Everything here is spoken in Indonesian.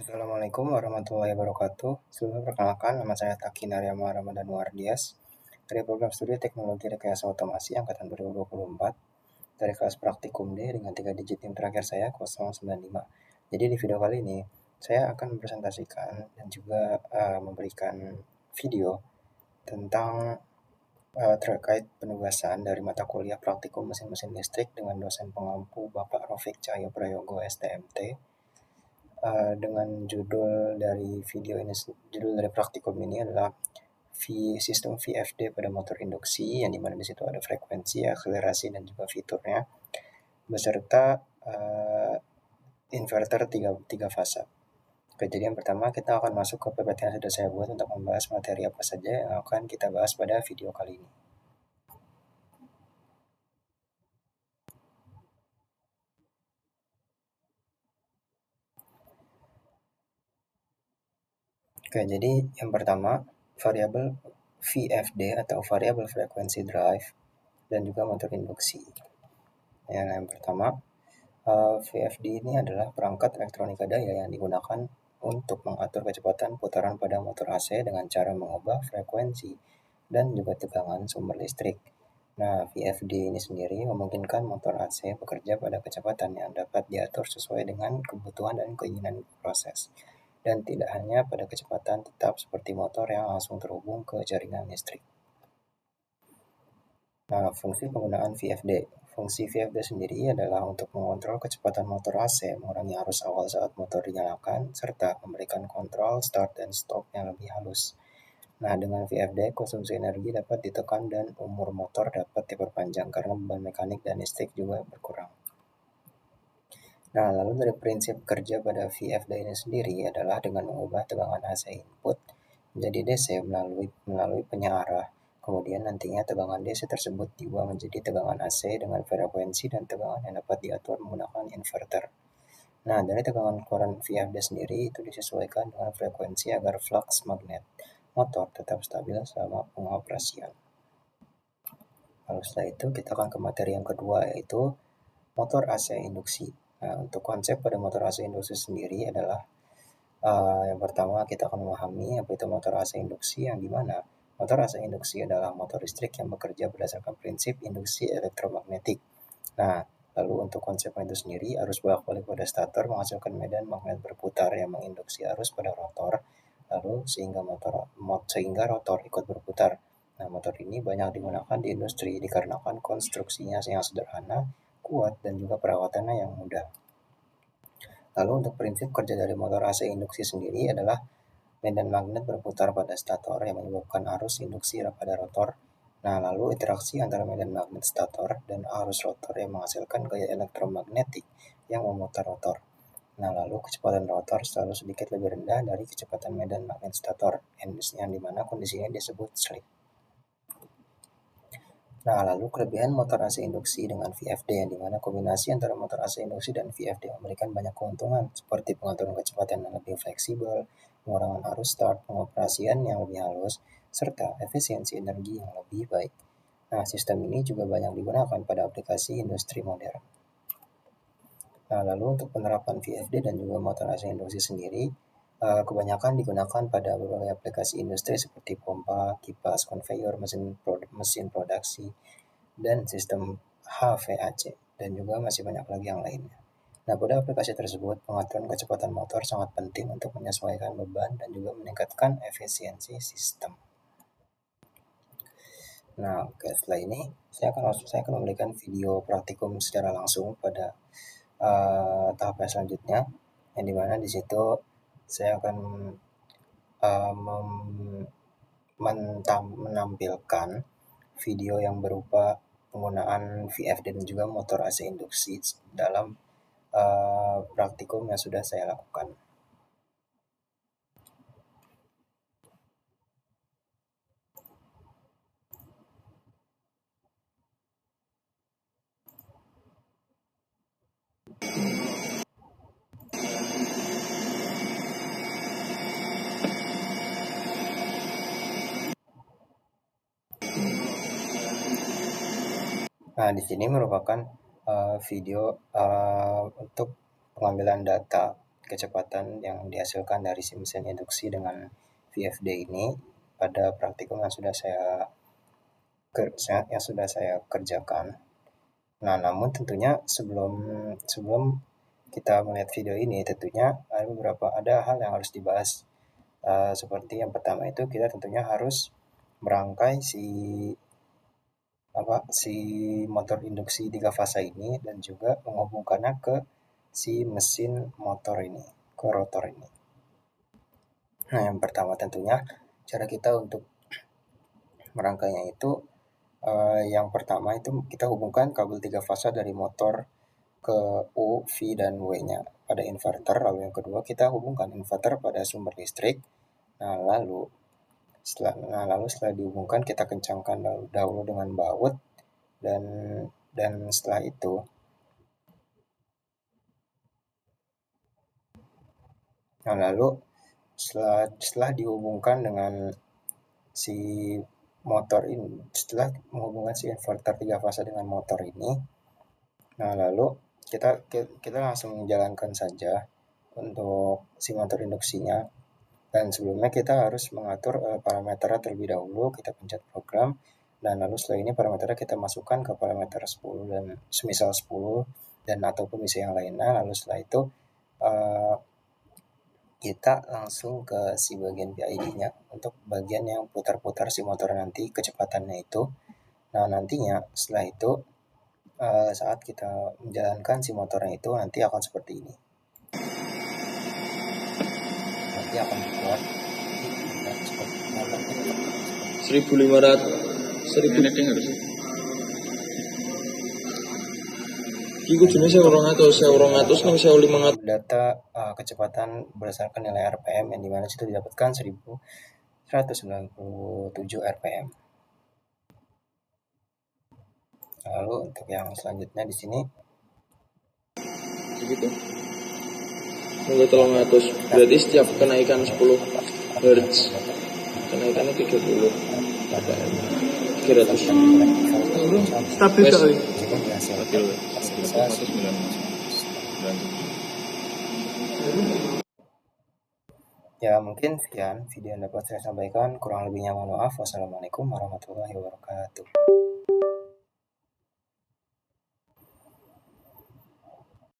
Assalamualaikum warahmatullahi wabarakatuh. Sebelumnya perkenalkan, nama saya Taki Naryama Ramadan Wardias dari program studi Teknologi Rekayasa Otomasi angkatan 2024 dari kelas praktikum D dengan 3 digit NIM terakhir saya 095. Jadi di video kali ini saya akan mempresentasikan dan juga memberikan video tentang terkait penugasan dari mata kuliah praktikum mesin-mesin listrik dengan dosen pengampu Bapak Rofik Cahyo Prayogo STMT. Dengan judul dari praktikum ini adalah sistem VFD pada motor induksi, yang dimana di situ ada frekuensi, akselerasi, dan juga fiturnya, beserta inverter tiga fase. Oke, jadi yang pertama kita akan masuk ke PPT yang sudah saya buat untuk membahas materi apa saja yang akan kita bahas pada video kali ini. Oke, jadi yang pertama variabel VFD atau variable frequency drive dan juga motor induksi. Yang pertama, VFD ini adalah perangkat elektronika daya yang digunakan untuk mengatur kecepatan putaran pada motor AC dengan cara mengubah frekuensi dan juga tegangan sumber listrik. Nah, VFD ini sendiri memungkinkan motor AC bekerja pada kecepatan yang dapat diatur sesuai dengan kebutuhan dan keinginan proses, dan tidak hanya pada kecepatan tetap seperti motor yang langsung terhubung ke jaringan listrik. Nah, fungsi penggunaan VFD. Fungsi VFD sendiri adalah untuk mengontrol kecepatan motor AC, mengurangi arus awal saat motor dinyalakan, serta memberikan kontrol start dan stop yang lebih halus. Nah, dengan VFD, konsumsi energi dapat ditekan dan umur motor dapat diperpanjang karena beban mekanik dan listrik juga berkurang. Nah, lalu dari prinsip kerja pada VFD ini sendiri adalah dengan mengubah tegangan AC input menjadi DC melalui penyearah. Kemudian nantinya tegangan DC tersebut diubah menjadi tegangan AC dengan frekuensi dan tegangan yang dapat diatur menggunakan inverter. Nah, dari tegangan keluaran VFD sendiri itu disesuaikan dengan frekuensi agar flux magnet motor tetap stabil selama pengoperasian. Lalu setelah itu kita akan ke materi yang kedua, yaitu motor AC induksi. Nah, untuk konsep pada motor AC induksi sendiri adalah yang pertama kita akan memahami apa itu motor AC induksi, yang dimana motor AC induksi adalah motor listrik yang bekerja berdasarkan prinsip induksi elektromagnetik. Nah, lalu untuk konsepnya itu sendiri, arus bolak-balik pada stator menghasilkan medan magnet berputar yang menginduksi arus pada rotor, lalu sehingga rotor ikut berputar. Nah, motor ini banyak digunakan di industri dikarenakan konstruksinya yang sederhana, kuat, dan juga perawatannya yang mudah. Lalu untuk prinsip kerja dari motor AC induksi sendiri adalah medan magnet berputar pada stator yang menyebabkan arus induksi pada rotor. Nah, lalu interaksi antara medan magnet stator dan arus rotor yang menghasilkan gaya elektromagnetik yang memutar rotor. Nah, lalu kecepatan rotor selalu sedikit lebih rendah dari kecepatan medan magnet stator, yang dimana kondisinya disebut slip. Nah, lalu kelebihan motor AC induksi dengan VFD, yang dimana kombinasi antara motor AC induksi dan VFD memberikan banyak keuntungan seperti pengaturan kecepatan yang lebih fleksibel, pengurangan arus start, pengoperasian yang lebih halus, serta efisiensi energi yang lebih baik. Nah, sistem ini juga banyak digunakan pada aplikasi industri modern. Nah, lalu untuk penerapan VFD dan juga motor AC induksi sendiri, kebanyakan digunakan pada berbagai aplikasi industri seperti pompa, kipas, konveyor, mesin produksi, dan sistem HVAC, dan juga masih banyak lagi yang lainnya. Nah, pada aplikasi tersebut, pengaturan kecepatan motor sangat penting untuk menyesuaikan beban dan juga meningkatkan efisiensi sistem. Nah, oke, setelah ini saya akan memberikan video praktikum secara langsung pada tahap selanjutnya, yang dimana di situ saya akan menampilkan video yang berupa penggunaan VFD dan juga motor AC induksi dalam praktikum yang sudah saya lakukan. Nah, di sini merupakan video untuk pengambilan data kecepatan yang dihasilkan dari si mesin induksi dengan VFD ini pada praktikum yang sudah saya kerjakan. Nah, namun tentunya sebelum sebelum kita melihat video ini, tentunya ada hal yang harus dibahas. Seperti yang pertama itu kita tentunya harus merangkai si motor induksi 3 fasa ini dan juga menghubungkannya ke si mesin motor ini, ke rotor ini. Nah, yang pertama tentunya cara kita untuk merangkainya itu yang pertama itu kita hubungkan kabel 3 fasa dari motor ke U, V, dan W-nya pada inverter. Lalu yang kedua kita hubungkan inverter pada sumber listrik. Lalu setelah dihubungkan kita kencangkan dahulu dengan baut dan setelah itu setelah dihubungkan dengan si motor ini, setelah menghubungkan si inverter 3 fasa dengan motor ini, nah lalu kita langsung menjalankan saja untuk si motor induksinya. Dan sebelumnya kita harus mengatur parameternya terlebih dahulu. Kita pencet program dan lalu setelah ini parameternya kita masukkan ke parameter 10 dan semisal 10 dan ataupun isi yang lainnya. Lalu setelah itu kita langsung ke si bagian PID-nya untuk bagian yang putar-putar si motor nanti kecepatannya itu. Nah, nantinya setelah itu saat kita menjalankan si motornya itu nanti akan seperti ini. Nanti akan keluar 1.500 harus. Iku jenis 1.200 ning 1.500. Data kecepatan berdasarkan nilai RPM yang dimana situ didapatkan 1.197 RPM. Lalu untuk yang selanjutnya di sini Begitu. Nunggu 300. Berarti setiap kenaikan 10 Hz kenaikannya 30 RPM. 300. Stabil sekali. Ya, mungkin sekian video yang dapat saya sampaikan. Kurang lebihnya mohon maaf. Wassalamualaikum warahmatullahi wabarakatuh.